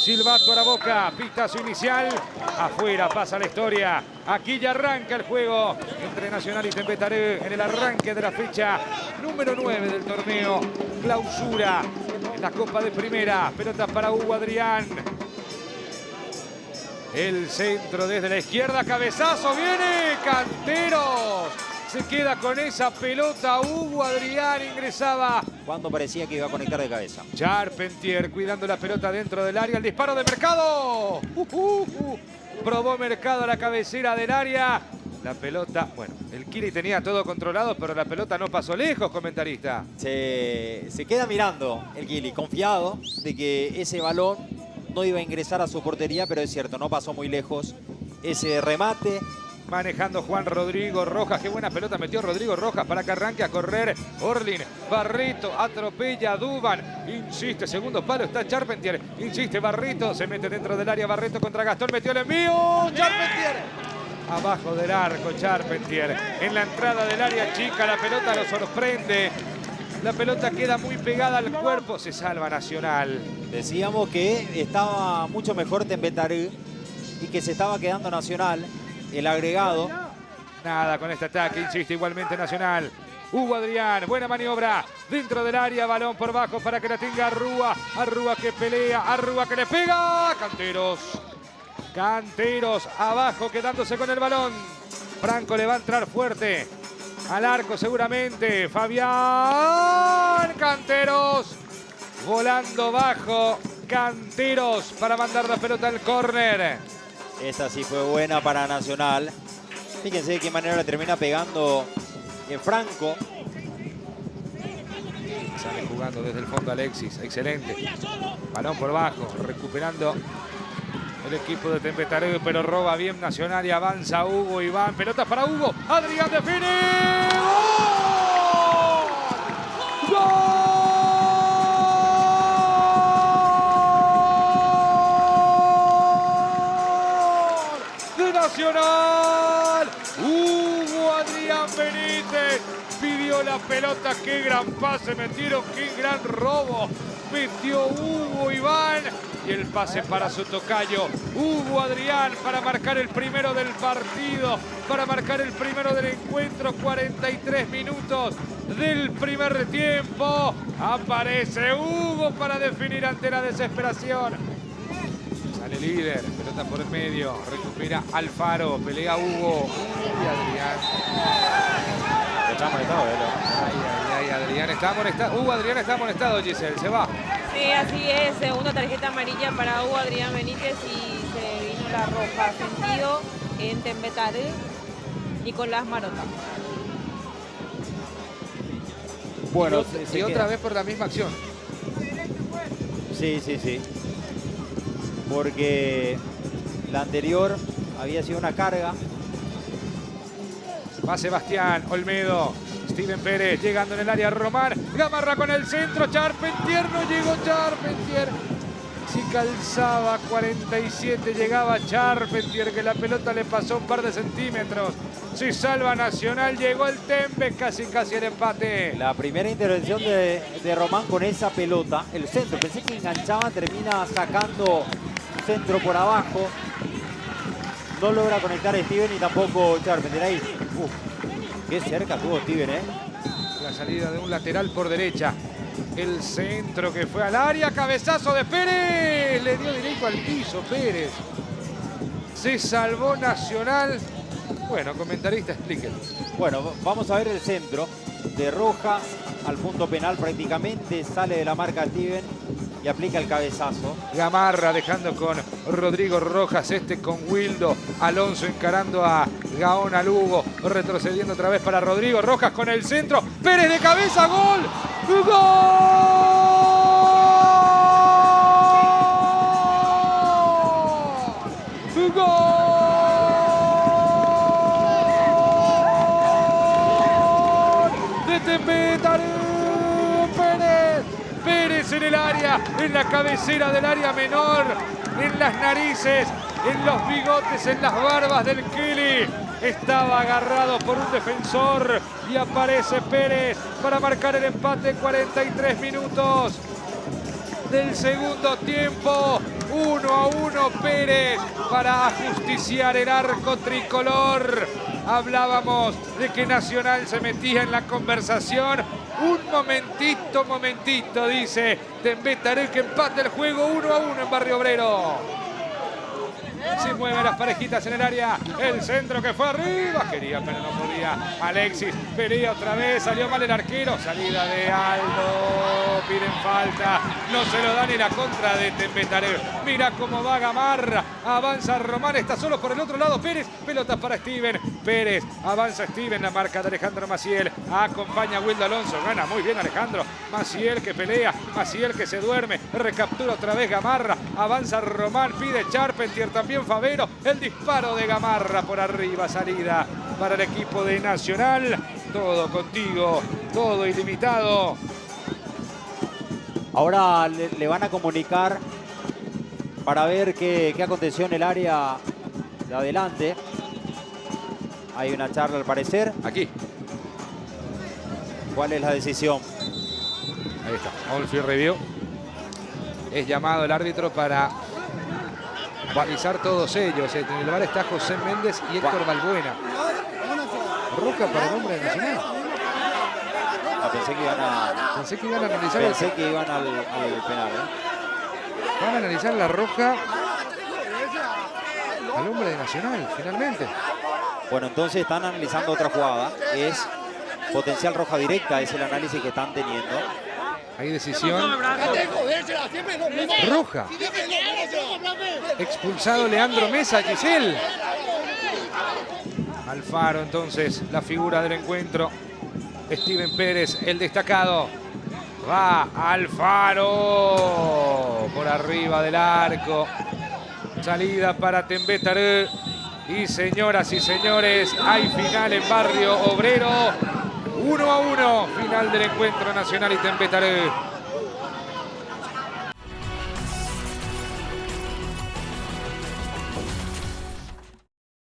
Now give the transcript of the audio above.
Silbato a la boca, pitazo inicial, afuera pasa la historia. Aquí ya arranca el juego entre Nacional y Tembetaré en el arranque de la fecha número 9 del torneo Clausura en la Copa de Primera. Pelota para Hugo Adrián. El centro desde la izquierda, cabezazo, viene Canteros. Se queda con esa pelota Hugo Adrián, ingresaba cuando parecía que iba a conectar de cabeza. Charpentier cuidando la pelota dentro del área, el disparo de Mercado. Probó Mercado a la cabecera del área. La pelota, bueno, el Kili tenía todo controlado, pero la pelota no pasó lejos, comentarista. Se queda mirando el Kili, confiado de que ese balón no iba a ingresar a su portería, pero es cierto, no pasó muy lejos ese remate. Manejando Juan Rodrigo Rojas. Qué buena pelota metió Rodrigo Rojas para que arranque a correr Orlin. Barreto atropella a Duban. Insiste, segundo palo está Charpentier. Insiste Barreto, se mete dentro del área. Barreto contra Gastón, metió el envío. Charpentier. Abajo del arco Charpentier. En la entrada del área chica la pelota lo sorprende. La pelota queda muy pegada al cuerpo. Se salva Nacional. Decíamos que estaba mucho mejor Tembetaré y que se estaba quedando Nacional. El agregado. Nada con este ataque, insiste igualmente Nacional. Hugo Adrián, buena maniobra. Dentro del área, balón por bajo para que la tenga Arrúa. Arrúa que pelea, Arrúa que le pega. Canteros. Canteros abajo quedándose con el balón. Franco le va a entrar fuerte. Al arco seguramente. Fabián. Canteros. Volando bajo. Canteros para mandar la pelota al córner. Esta sí fue buena para Nacional. Fíjense de qué manera le termina pegando Franco. Sale jugando desde el fondo Alexis. Excelente. Balón por bajo. Recuperando el equipo de Tembetaré, pero roba bien Nacional y avanza Hugo Iván. Pelota para Hugo. Adrián define. ¡Gol! ¡Gol! Nacional. Hugo Adrián Benítez pidió la pelota. Qué gran pase metieron, qué gran robo metió Hugo Iván. Y el pase para su tocayo Hugo Adrián para marcar el primero del partido, para marcar el primero del encuentro. 43 minutos del primer tiempo. Aparece Hugo para definir ante la desesperación. Sale líder, pelota por el medio, recupera Alfaro, pelea Hugo. Y Adrián. Está amonestado, Ay, Adrián está amonestado. Hugo Adrián está amonestado, Giselle, se va. Sí, así es, segunda tarjeta amarilla para Hugo Adrián Benítez y se vino la roja. Sentido en Tembetaré, Nicolás Marota. Bueno, y otra vez por la misma acción. Sí. Porque la anterior había sido una carga. Va Sebastián, Olmedo, Steven Pérez, llegando en el área Román. Gamarra con el centro, Charpentier, no llegó Charpentier. Si calzaba 47, llegaba Charpentier, que la pelota le pasó un par de centímetros. Si salva Nacional, llegó el Tembe, casi el empate. La primera intervención de Román con esa pelota, el centro, pensé que enganchaba, termina sacando centro por abajo. No logra conectar a Steven y tampoco Charpentier ahí. Qué cerca tuvo Steven, La salida de un lateral por derecha. El centro que fue al área, cabezazo de Pérez. Le dio directo al piso Pérez. Se salvó Nacional. Bueno, comentarista, explíquenlo. Bueno, vamos a ver el centro de Rojas al punto penal prácticamente. Sale de la marca Steven y aplica el cabezazo. Gamarra dejando con Rodrigo Rojas, con Wildo. Alonso encarando a Gaona Lugo, retrocediendo otra vez para Rodrigo Rojas con el centro. Pérez de cabeza, gol. ¡Gol! ¡Gol! De Tembetaré. Pérez en el área, en la cabecera del área menor, en las narices, en los bigotes, en las barbas del Kili. Estaba agarrado por un defensor y aparece Pérez para marcar el empate en 43 minutos. del segundo tiempo. 1-1 Pérez para ajusticiar el arco tricolor. Hablábamos de que Nacional se metía en la conversación. Un momentito, dice Tembetaré, que empate el juego 1-1 en Barrio Obrero. Se mueven las parejitas en el área. El centro que fue arriba. Quería, pero no podía. Alexis pelea otra vez. Salió mal el arquero. Salida de Aldo. Piden falta. No se lo da ni la contra de Tembetaré. Mira cómo va Gamarra. Avanza Román. Está solo por el otro lado Pérez. Pelotas para Steven. Pérez. Avanza Steven. La marca de Alejandro Maciel. Acompaña a Wildo Alonso. Gana muy bien Alejandro. Maciel que pelea. Maciel que se duerme. Recaptura otra vez Gamarra. Avanza Román. Pide Charpentier también. Favero, el disparo de Gamarra por arriba, salida para el equipo de Nacional. Todo contigo, todo ilimitado. Ahora le van a comunicar para ver qué aconteció en el área de adelante. Hay una charla al parecer. Aquí. ¿Cuál es la decisión? Ahí está, on-field review. Es llamado el árbitro para balizar todos ellos. En el bar está José Méndez y Héctor Balbuena. Roja para el hombre de Nacional. Pensé que iban a analizar. Pensé que iban al penal. Van a analizar la roja al hombre de Nacional, finalmente. Bueno, entonces están analizando otra jugada. Es potencial roja directa, es el análisis que están teniendo. Hay decisión. Roja. Expulsado Leandro Mesa, Giselle. Alfaro, entonces, la figura del encuentro. Steven Pérez, el destacado. Va Alfaro. Por arriba del arco. Salida para Tembetaré. Y señoras y señores, hay final en Barrio Obrero. 1-1, final del encuentro Nacional y Tembetaré.